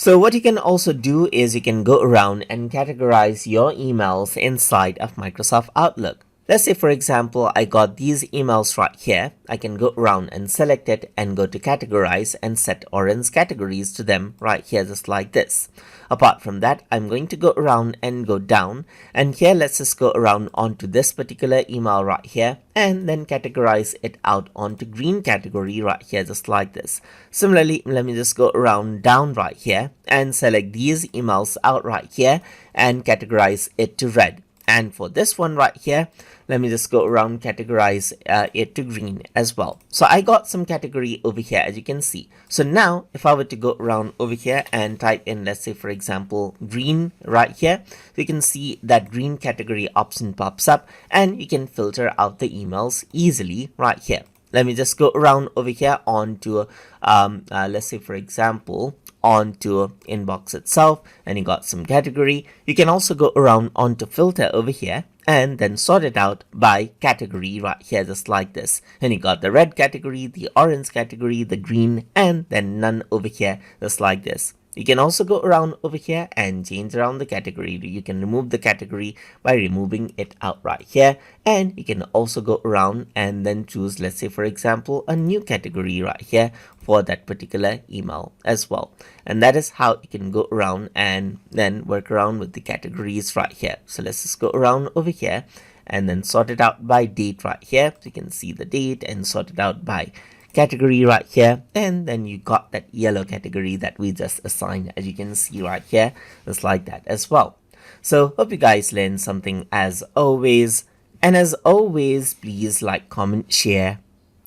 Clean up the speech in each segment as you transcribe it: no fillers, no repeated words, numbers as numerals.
So what you can also do is you can go around and categorize your emails inside of Microsoft Outlook. Let's say, for example, I got these emails right here. I can go around and select it and go to categorize and set orange categories to them right here, just like this. Apart from that, I'm going to go around and go down, and here let's just go around onto this particular email right here and then categorize it out onto green category right here, just like this. Similarly, let me just go around down right here and select these emails out right here and categorize it to red. And for this one right here, let me just go around categorize it to green as well. So I got some category over here, as you can see. So now if I were to go around over here and type in, let's say, for example, green right here, you can see that green category option pops up and you can filter out the emails easily right here. Let me just go around over here onto, let's say, for example, onto inbox itself, and you got some category. You can also go around onto filter over here and then sort it out by category right here, just like this. And you got the red category, the orange category, the green, and then none over here, just like this. You can also go around over here and change around the category. You can remove the category by removing it out right here. And you can also go around and then choose, let's say, for example, a new category right here for that particular email as well. And that is how you can go around and then work around with the categories right here. So let's just go around over here and then sort it out by date right here. So you can see the date and sort it out by category right here, and then you got that yellow category that we just assigned, as you can see right here, just like that as well. So hope you guys learned something as always, and as always, please like, comment, share,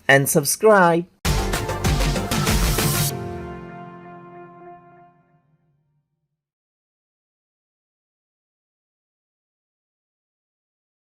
and subscribe.